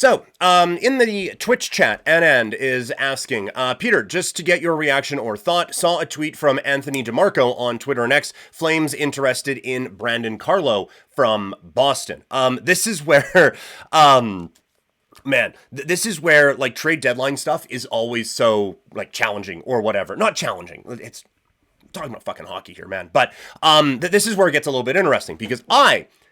So, in the Twitch chat, NN is asking, Peter, just to get your reaction or thought, saw a tweet from Anthony DeMarco on Twitter and X, Flames interested in Brandon Carlo from Boston. This is where, man, this is where, like, trade deadline stuff is always so, like, challenging or whatever. Not challenging. It's talking about fucking hockey here, man. But this is where it gets a little bit interesting because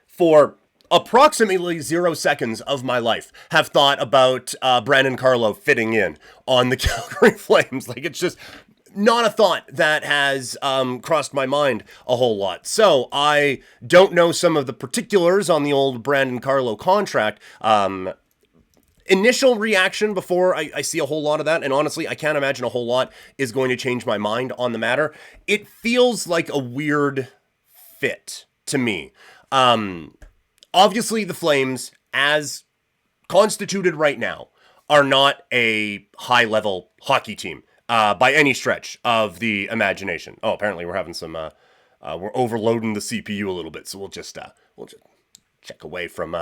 for approximately 0 seconds of my life, have thought about Brandon Carlo fitting in on the Calgary Flames. Like, it's just not a thought that has crossed my mind a whole lot. So I don't know some of the particulars on the old Brandon Carlo contract. Initial reaction before I see a whole lot of that, and honestly, I can't imagine a whole lot is going to change my mind on the matter. It feels like a weird fit to me. Obviously, the Flames, as constituted right now, are not a high-level hockey team by any stretch of the imagination. Oh, apparently we're having some, we're overloading the CPU a little bit, so we'll just check away from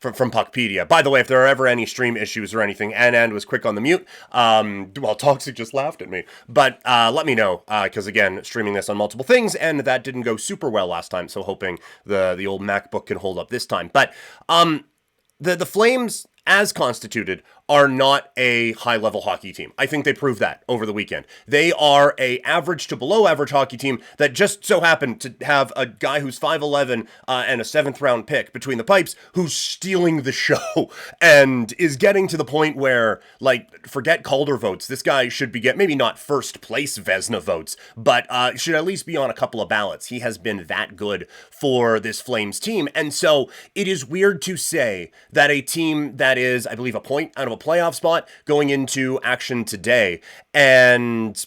Puckpedia. By the way, if there are ever any stream issues or anything, and was quick on the mute. Well, Toxic just laughed at me, but let me know, because again, streaming this on multiple things, and that didn't go super well last time, so hoping the old MacBook can hold up this time. But the Flames, as constituted, are not a high-level hockey team. I think they proved that over the weekend. They are a average to below-average hockey team that just so happened to have a guy who's 5'11" and a 7th-round pick between the pipes who's stealing the show and is getting to the point where, like, forget Calder votes. This guy should be maybe not first-place Vezina votes, but should at least be on a couple of ballots. He has been that good for this Flames team, and so it is weird to say that a team that is, I believe, a point out of a playoff spot going into action today, and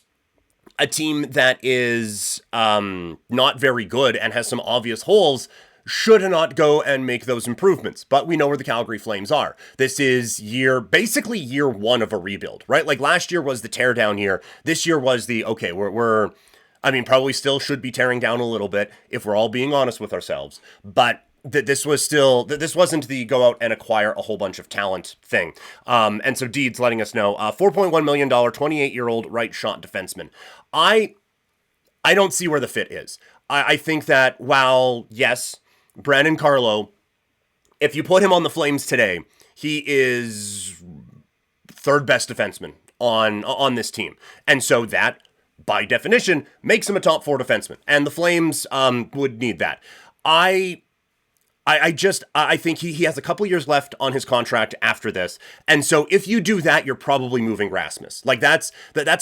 a team that is not very good and has some obvious holes should not go and make those improvements. But we know where the Calgary Flames are. This is basically year one of a rebuild, right? Like last year was the teardown year. This year was the, okay, we're I mean, probably still should be tearing down a little bit if we're all being honest with ourselves, but this wasn't the go out and acquire a whole bunch of talent thing. And so Deed's letting us know, $4.1 million, 28-year-old right shot defenseman. I don't see where the fit is. I think that while, yes, Brandon Carlo, if you put him on the Flames today, he is third best defenseman on this team. And so that, by definition, makes him a top 4 defenseman. And the Flames would need that. I think he has a couple years left on his contract after this. And so if you do that, you're probably moving Rasmus. Like that's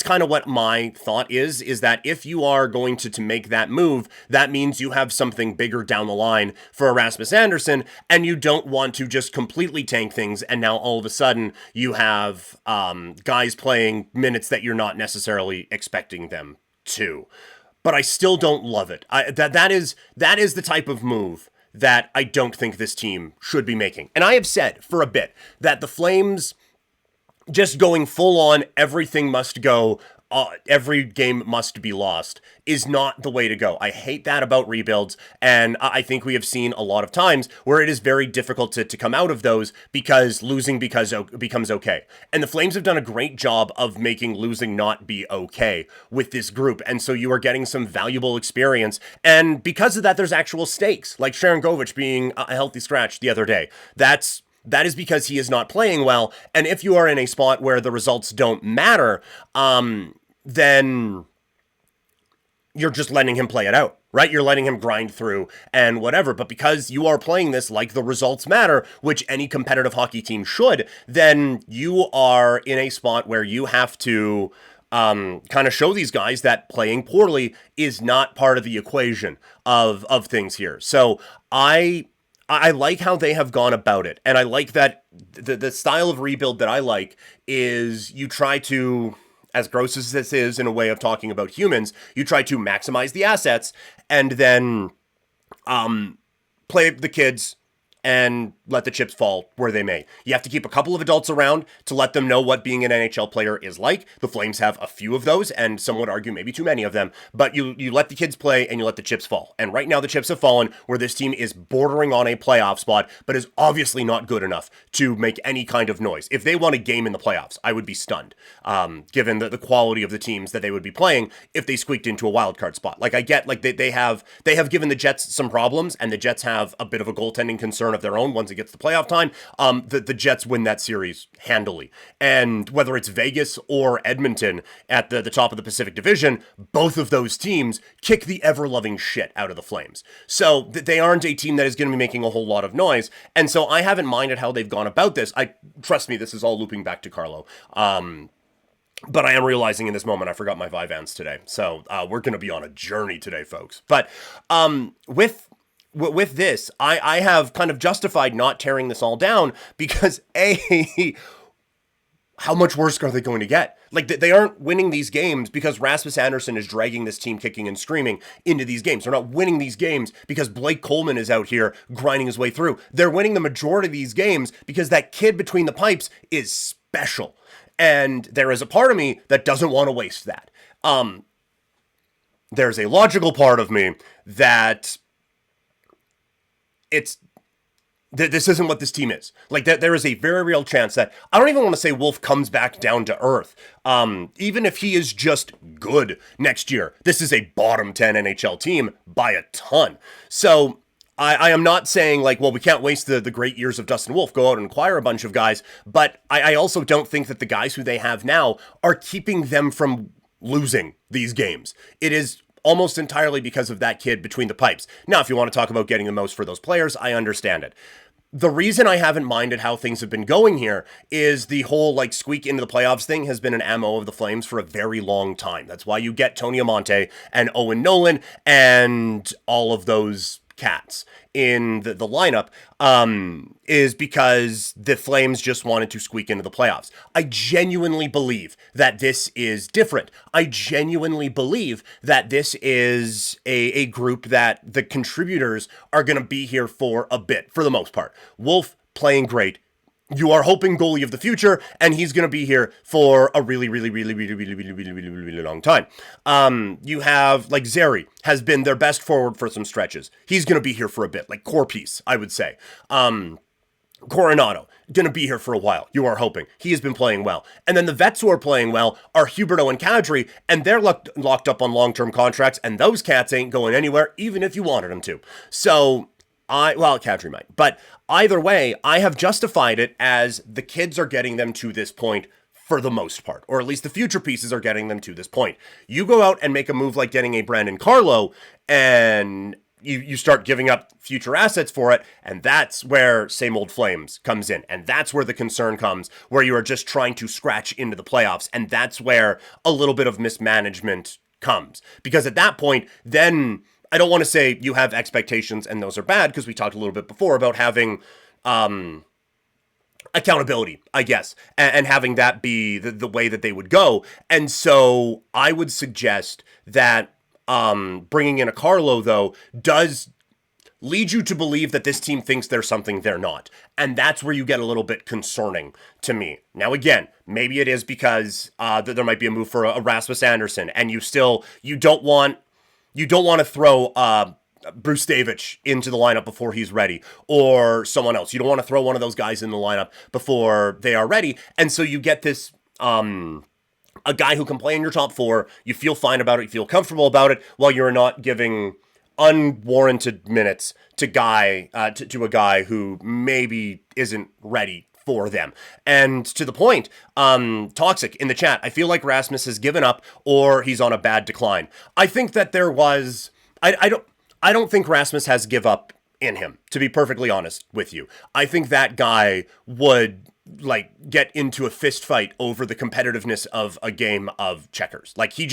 kind of what my thought is that if you are going to make that move, that means you have something bigger down the line for a Rasmus Andersson, and you don't want to just completely tank things. And now all of a sudden you have guys playing minutes that you're not necessarily expecting them to. But I still don't love it. That is the type of move that I don't think this team should be making. And I have said for a bit that the Flames just going full on everything must go, every game must be lost is not the way to go. I hate that about rebuilds, and I think we have seen a lot of times where it is very difficult to come out of those because losing becomes okay. And the Flames have done a great job of making losing not be okay with this group, and so you are getting some valuable experience, and because of that, there's actual stakes, like Sharon Govich being a healthy scratch the other day. That is because he is not playing well, and if you are in a spot where the results don't matter, then you're just letting him play it out, right? You're letting him grind through and whatever. But because you are playing this like the results matter, which any competitive hockey team should, then you are in a spot where you have to kind of show these guys that playing poorly is not part of the equation of things here. So I like how they have gone about it. And I like that the style of rebuild that I like is you try to, as gross as this is in a way of talking about humans, you try to maximize the assets and then play the kids and let the chips fall where they may. You have to keep a couple of adults around to let them know what being an NHL player is like. The Flames have a few of those, and some would argue maybe too many of them, but you let the kids play and you let the chips fall. And right now the chips have fallen where this team is bordering on a playoff spot, but is obviously not good enough to make any kind of noise. If they won a game in the playoffs, I would be stunned, given the quality of the teams that they would be playing if they squeaked into a wild card spot. Like, I get, like, they have given the Jets some problems, and the Jets have a bit of a goaltending concern of their own once it gets to playoff time. The Jets win that series handily. And whether it's Vegas or Edmonton at the top of the Pacific Division, both of those teams kick the ever-loving shit out of the Flames. So they aren't a team that is going to be making a whole lot of noise. And so I haven't minded how they've gone about this. Trust me, this is all looping back to Carlo. But I am realizing in this moment I forgot my Vyvanse today. So we're going to be on a journey today, folks. But with this, I have kind of justified not tearing this all down because, how much worse are they going to get? Like, they aren't winning these games because Rasmus Andersson is dragging this team kicking and screaming into these games. They're not winning these games because Blake Coleman is out here grinding his way through. They're winning the majority of these games because that kid between the pipes is special. And there is a part of me that doesn't want to waste that. There's a logical part of me that this isn't what this team is. Like, there is a very real chance that, I don't even want to say Wolf comes back down to earth. Even if he is just good next year, this is a bottom 10 NHL team by a ton. So I am not saying, like, well, we can't waste the great years of Dustin Wolf, go out and acquire a bunch of guys, but I also don't think that the guys who they have now are keeping them from losing these games. It is almost entirely because of that kid between the pipes. Now, if you want to talk about getting the most for those players, I understand it. The reason I haven't minded how things have been going here is the whole, like, squeak into the playoffs thing has been an MO of the Flames for a very long time. That's why you get Tony Amonte and Owen Nolan and all of those cats in the lineup, is because the Flames just wanted to squeak into the playoffs. I genuinely believe that this is different. I genuinely believe that this is a group that the contributors are going to be here for a bit, for the most part. Wolf playing great. You are hoping goalie of the future, and he's going to be here for a really, really, really, really, really, really, really, really, really long time. You have, like, Zeri has been their best forward for some stretches. He's going to be here for a bit, like, core piece, I would say. Coronado, going to be here for a while. You are hoping. He has been playing well. And then the vets who are playing well are Huberdeau and Kadri, and they're locked up on long-term contracts, and those cats ain't going anywhere, even if you wanted them to. So Kadri might. But either way, I have justified it as the kids are getting them to this point for the most part, or at least the future pieces are getting them to this point. You go out and make a move like getting a Brandon Carlo, and you start giving up future assets for it, and that's where same old Flames comes in, and that's where the concern comes, where you are just trying to scratch into the playoffs, and that's where a little bit of mismanagement comes. Because at that point, then I don't want to say you have expectations and those are bad, because we talked a little bit before about having accountability, I guess, and having that be the way that they would go. And so I would suggest that bringing in a Carlo, though, does lead you to believe that this team thinks they're something they're not. And that's where you get a little bit concerning to me. Now, again, maybe it is because there might be a move for a Rasmus Andersson, and you don't want to throw Bruce Davich into the lineup before he's ready, or someone else. You don't want to throw one of those guys in the lineup before they are ready. And so you get this a guy who can play in your top four. You feel fine about it. You feel comfortable about it, while you're not giving unwarranted minutes to a guy who maybe isn't ready for them. And to the point, Toxic in the chat, I feel like Rasmus has given up, or he's on a bad decline. I think that there was, I don't think Rasmus has give up in him, to be perfectly honest with you. I think that guy would, like, get into a fist fight over the competitiveness of a game of checkers. Like, he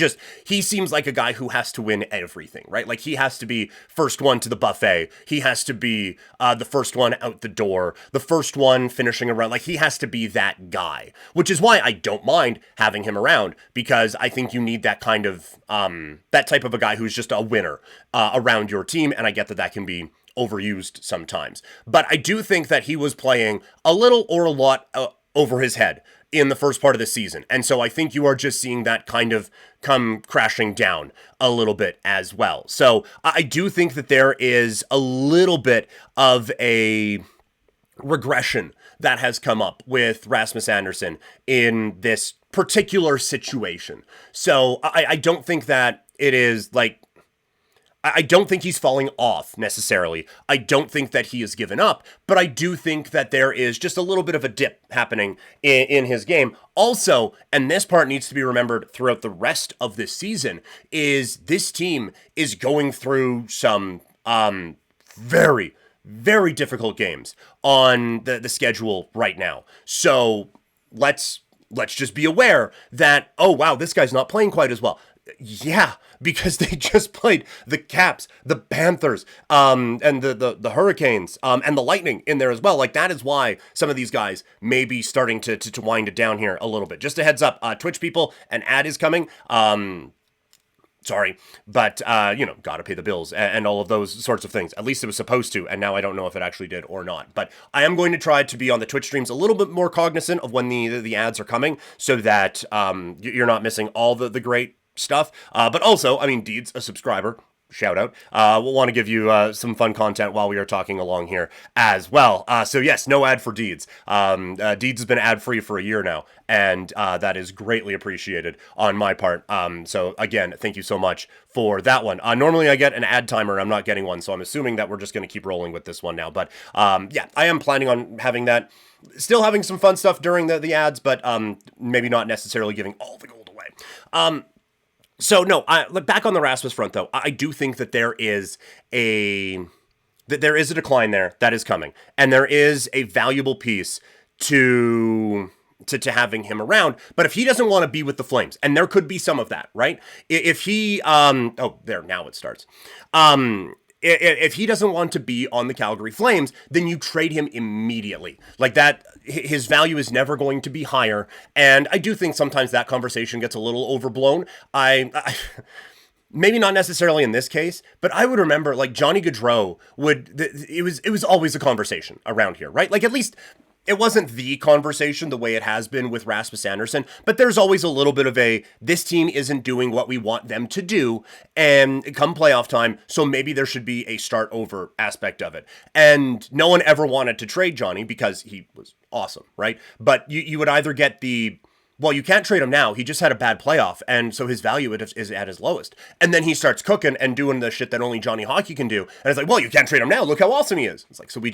seems like a guy who has to win everything, right? Like, he has to be first one to the buffet. He has to be the first one out the door, the first one finishing around. Like, he has to be that guy, which is why I don't mind having him around, because I think you need that kind of, that type of a guy who's just a winner around your team. And I get that can be overused sometimes. But I do think that he was playing a little or a lot over his head in the first part of the season. And so I think you are just seeing that kind of come crashing down a little bit as well. So I do think that there is a little bit of a regression that has come up with Rasmus Andersson in this particular situation. So I don't think that it is like, I don't think he's falling off necessarily. I don't think that he has given up, but I do think that there is just a little bit of a dip happening in his game. Also, and this part needs to be remembered throughout the rest of this season, is this team is going through some very, very difficult games on the schedule right now. So let's just be aware that, oh wow, this guy's not playing quite as well. Yeah, because they just played the Caps, the Panthers, and the Hurricanes, and the Lightning in there as well. Like, that is why some of these guys may be starting to wind it down here a little bit. Just a heads up, Twitch people, an ad is coming. Sorry, but, gotta pay the bills and all of those sorts of things. At least it was supposed to, and now I don't know if it actually did or not. But I am going to try to be on the Twitch streams a little bit more cognizant of when the ads are coming, so that you're not missing all the great stuff. But also, I mean, Deed's a subscriber. Shout out. We'll want to give you some fun content while we are talking along here as well. So yes, no ad for Deeds. Deeds has been ad free for a year now, and that is greatly appreciated on my part. So again, thank you so much for that one. Normally I get an ad timer. I'm not getting one, so I'm assuming that we're just going to keep rolling with this one now. But yeah, I am planning on having that. Still having some fun stuff during the ads, but maybe not necessarily giving all the gold away. So no, back on the Rasmus front though, I do think that there is a decline there that is coming, and there is a valuable piece to having him around. But if he doesn't want to be with the Flames, and there could be some of that, right? If he now it starts. If he doesn't want to be on the Calgary Flames, then you trade him immediately. Like that, his value is never going to be higher. And I do think sometimes that conversation gets a little overblown. I maybe not necessarily in this case, but I would remember like Johnny Gaudreau it was always a conversation around here, right? Like at least it wasn't the conversation the way it has been with Rasmus Andersson, but there's always a little bit of this team isn't doing what we want them to do, and come playoff time, so maybe there should be a start over aspect of it. And no one ever wanted to trade Johnny because he was awesome, right? But you would either get well, you can't trade him now. He just had a bad playoff, and so his value is at his lowest. And then he starts cooking and doing the shit that only Johnny Hockey can do. And it's like, well, you can't trade him now. Look how awesome he is. It's like, so we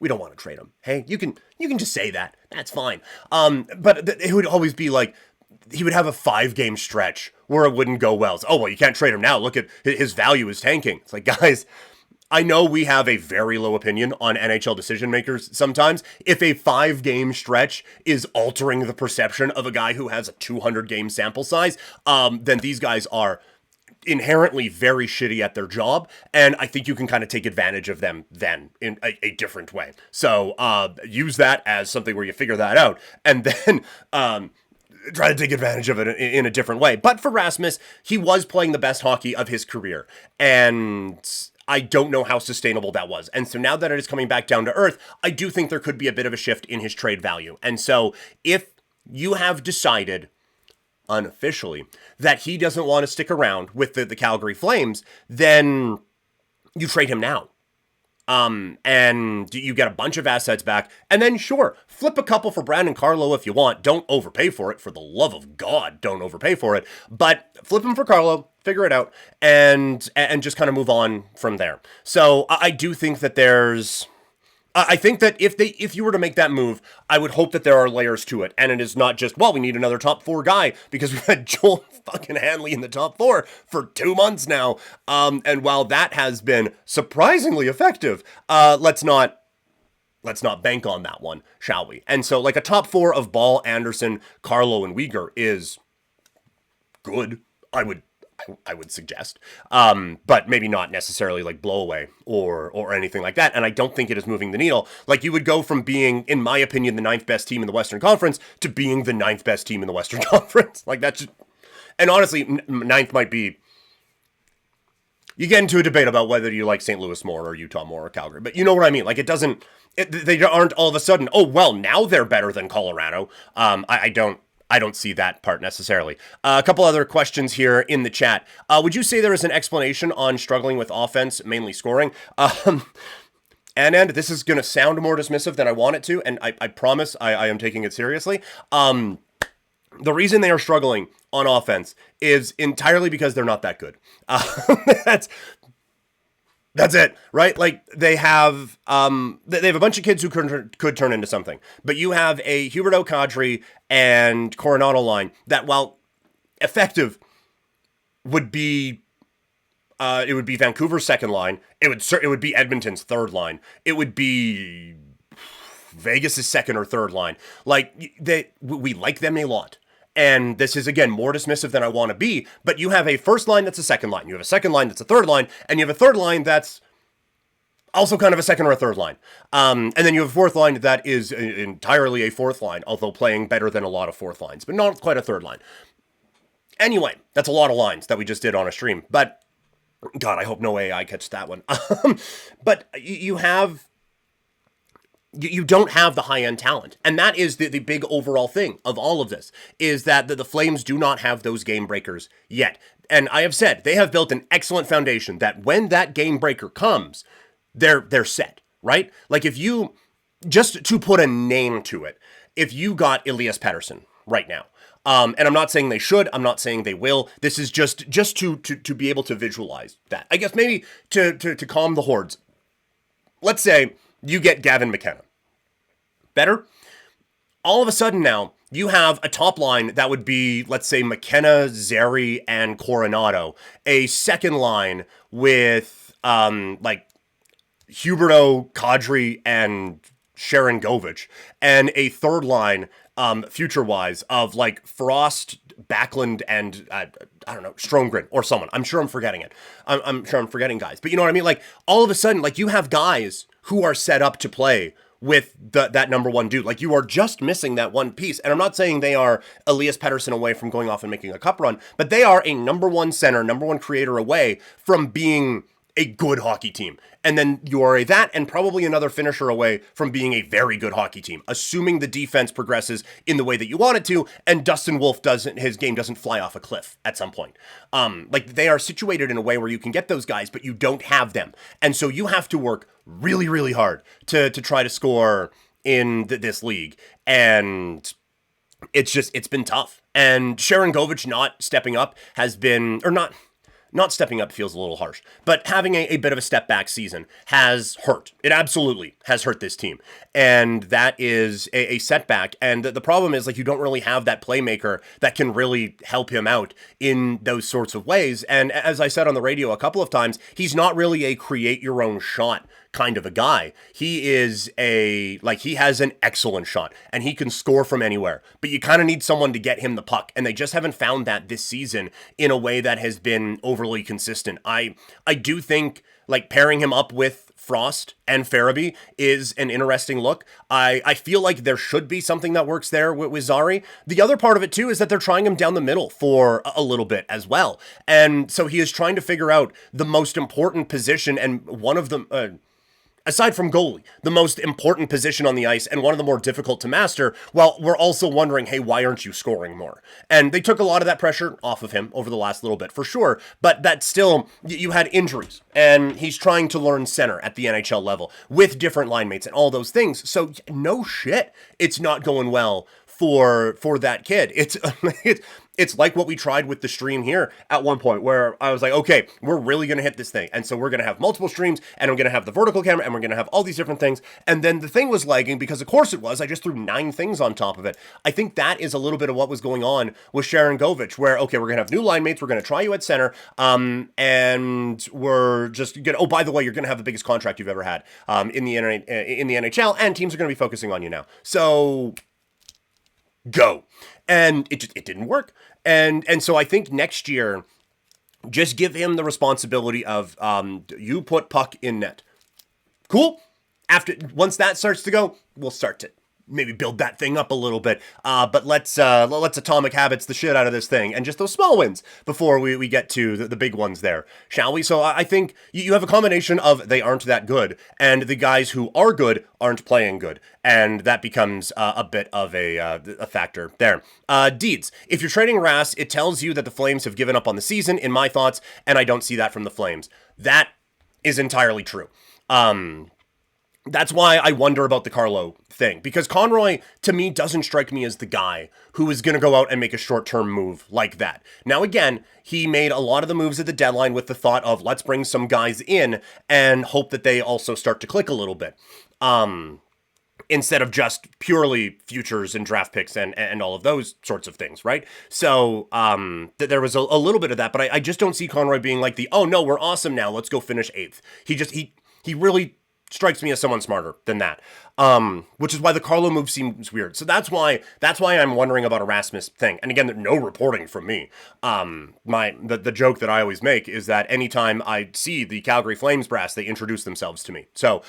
don't want to trade him. Hey, you can just say that. That's fine. But it would always be like, he would have a 5-game stretch where it wouldn't go well. It's, oh, well, you can't trade him now. Look at his value is tanking. It's like, guys, I know we have a very low opinion on NHL decision makers sometimes. If a 5-game stretch is altering the perception of a guy who has a 200-game sample size, then these guys are inherently very shitty at their job, and I think you can kind of take advantage of them then in a different way. So use that as something where you figure that out, and then try to take advantage of it in a different way. But for Rasmus, he was playing the best hockey of his career, and I don't know how sustainable that was. And so now that it is coming back down to earth, I do think there could be a bit of a shift in his trade value. And so if you have decided unofficially that he doesn't want to stick around with the Calgary Flames, then you trade him now. And you get a bunch of assets back, and then sure, flip a couple for Brandon Carlo if you want. Don't overpay for it. For the love of God, don't overpay for it. But flip him for Carlo, figure it out, and just kind of move on from there. So I do think that I think that if you were to make that move, I would hope that there are layers to it. And it is not just, well, we need another top 4 guy because we've had Joel fucking Hanley in the top 4 for 2 months now. And while that has been surprisingly effective, let's not bank on that one, shall we? And so like a top 4 of Ball, Anderson, Carlo, and Weegar is good, I would suggest, but maybe not necessarily like blow away or anything like that. And I don't think it is moving the needle. Like you would go from being, in my opinion, the 9th best team in the Western Conference to being the 9th best team in the Western Conference. Like that's just, and honestly, 9th might be you get into a debate about whether you like St. Louis more or Utah more or Calgary. But you know what I mean? Like, it doesn't, they aren't all of a sudden, oh, well, now they're better than Colorado. I don't see that part necessarily. A couple other questions here in the chat. Would you say there is an explanation on struggling with offense, mainly scoring? And this is going to sound more dismissive than I want it to, and I promise I am taking it seriously. The reason they are struggling on offense is entirely because they're not that good. That's it, right? Like, they have a bunch of kids who could turn into something, but you have a Huberdeau, Kadri, and Coronado line that, while effective, would be it would be Vancouver's second line. It would be Edmonton's third line. It would be Vegas's second or third line. Like, we like them a lot. And this is, again, more dismissive than I want to be, but you have a first line that's a second line. You have a second line that's a third line, and you have a third line that's also kind of a second or a third line. And then you have a fourth line that is entirely a fourth line, although playing better than a lot of fourth lines, but not quite a third line. Anyway, that's a lot of lines that we just did on a stream, but God, I hope no AI catches that one. But you don't have the high-end talent. And that is the big overall thing of all of this, is that the Flames do not have those game breakers yet. And I have said, they have built an excellent foundation that when that game breaker comes, they're set, right? Like, if you, just to put a name to it, if you got Elias Pettersson right now, and I'm not saying they should, I'm not saying they will. This is just to be able to visualize that. I guess maybe to calm the hordes. Let's say you get Gavin McKenna. Better? All of a sudden now, you have a top line that would be, let's say, McKenna, Zary, and Coronado. A second line with, like, Huberdeau, Kadri, and Sharon Govich. And a third line, future-wise, of, like, Frost, Backlund, and, I don't know, Stromgren, or someone. I'm sure I'm forgetting it. I'm sure I'm forgetting guys. But you know what I mean? Like, all of a sudden, like, you have guys who are set up to play with that number one dude. Like, you are just missing that one piece. And I'm not saying they are Elias Pettersson away from going off and making a cup run, but they are a number one center, number one creator away from being a good hockey team. And then you are that and probably another finisher away from being a very good hockey team, assuming the defense progresses in the way that you want it to, and Dustin Wolf his game doesn't fly off a cliff at some point. Like, they are situated in a way where you can get those guys, but you don't have them. And so you have to work really, really hard to try to score in this league. And it's been tough. And Sharon Govich not stepping up has been, or not stepping up feels a little harsh, but having a bit of a step back season has hurt. It absolutely has hurt this team. And that is a setback. And the problem is, like, you don't really have that playmaker that can really help him out in those sorts of ways. And as I said on the radio a couple of times, he's not really a create your own shot kind of a guy. He is he has an excellent shot and he can score from anywhere, but you kind of need someone to get him the puck. And they just haven't found that this season in a way that has been overly consistent. I do think, like, pairing him up with Frost and Farabee is an interesting look. I feel like there should be something that works there with Zary. The other part of it too is that they're trying him down the middle for a little bit as well. And so he is trying to figure out the most important position, and one of them, aside from goalie, the most important position on the ice and one of the more difficult to master. Well, we're also wondering, hey, why aren't you scoring more? And they took a lot of that pressure off of him over the last little bit, for sure. But that still, you had injuries, and he's trying to learn center at the NHL level with different line mates and all those things. So no shit, it's not going well for that kid. It's like what we tried with the stream here at one point, where I was like, okay, we're really going to hit this thing. And so we're going to have multiple streams, and I'm going to have the vertical camera, and we're going to have all these different things. And then the thing was lagging because, of course it was. I just threw 9 things on top of it. I think that is a little bit of what was going on with Sharon Govich, where, okay, we're going to have new line mates. We're going to try you at center. And we're just going to, oh, by the way, you're going to have the biggest contract you've ever had in the NHL, and teams are going to be focusing on you now. So go. And it didn't work. And so I think next year, just give him the responsibility of, you put puck in net. Cool. Once that starts to go, we'll start it. maybe build that thing up a little bit. But let's atomic habits the shit out of this thing, and just those small wins before we get to the big ones there, shall we? So I think you have a combination of they aren't that good, and the guys who are good aren't playing good, and that becomes a bit of a factor there. Deeds. If you're trading Rass, it tells you that the Flames have given up on the season, in my thoughts, and I don't see that from the Flames. That is entirely true. That's why I wonder about the Carlo thing, because Conroy, to me, doesn't strike me as the guy who is going to go out and make a short-term move like that. Now, again, he made a lot of the moves at the deadline with the thought of, let's bring some guys in and hope that they also start to click a little bit. Instead of just purely futures and draft picks and all of those sorts of things, right? So there was a little bit of that, but I just don't see Conroy being like oh no, we're awesome now, let's go finish 8th. He really strikes me as someone smarter than that, which is why the Carlo move seems weird. So that's why I'm wondering about Erasmus thing. And again, no reporting from me. The joke that I always make is that anytime I see the Calgary Flames brass, they introduce themselves to me. So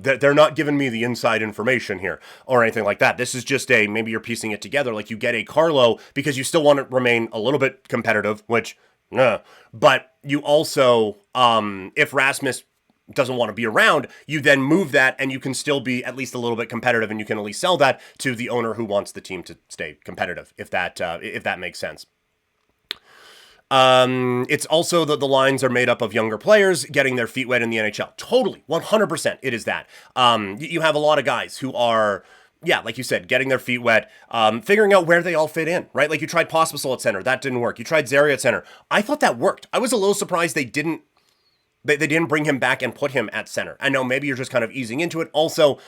they're not giving me the inside information here or anything like that. This is just maybe you're piecing it together. Like you get a Carlo because you still want to remain a little bit competitive, which, but you also, if Rasmus doesn't want to be around, you then move that and you can still be at least a little bit competitive, and you can at least sell that to the owner who wants the team to stay competitive, if that makes sense. It's also the lines are made up of younger players getting their feet wet in the NHL. Totally, 100% it is that. You have a lot of guys who are, like you said, getting their feet wet, figuring out where they all fit in, right? Like you tried Pospisil at center, that didn't work. You tried Zary at center. I thought that worked. I was a little surprised they didn't bring him back and put him at center. I know maybe you're just kind of easing into it. Also,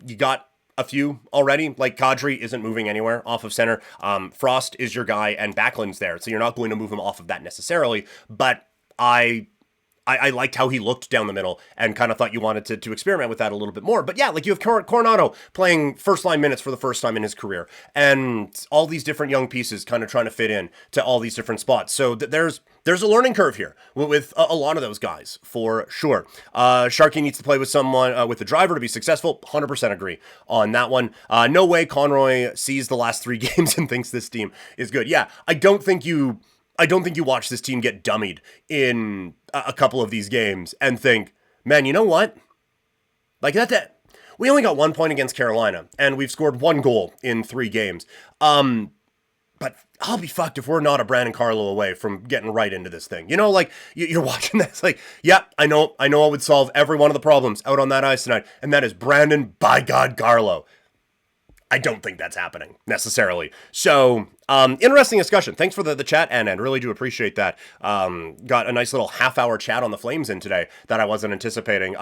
you got a few already. Like Kadri isn't moving anywhere off of center. Frost is your guy, and Backlund's there, so you're not going to move him off of that necessarily. But I liked how he looked down the middle and kind of thought you wanted to experiment with that a little bit more. But yeah, like you have Coronado playing first-line minutes for the first time in his career, and all these different young pieces kind of trying to fit in to all these different spots. So there's a learning curve here with a lot of those guys, for sure. Sharky needs to play with someone, with the driver to be successful. 100% agree on that one. No way Conroy sees the last 3 games and thinks this team is good. Yeah, I don't think you watch this team get dummied in a couple of these games and think, man, you know what? Like that we only got 1 point against Carolina, and we've scored 1 goal in 3 games. But I'll be fucked if we're not a Brandon Carlo away from getting right into this thing. You know, like, you're watching this, like, yeah, I know I would solve every one of the problems out on that ice tonight, and that is Brandon, by God, Carlo. I don't think that's happening, necessarily. So, interesting discussion. Thanks for the chat, and really do appreciate that. Got a nice little half-hour chat on the Flames in today that I wasn't anticipating.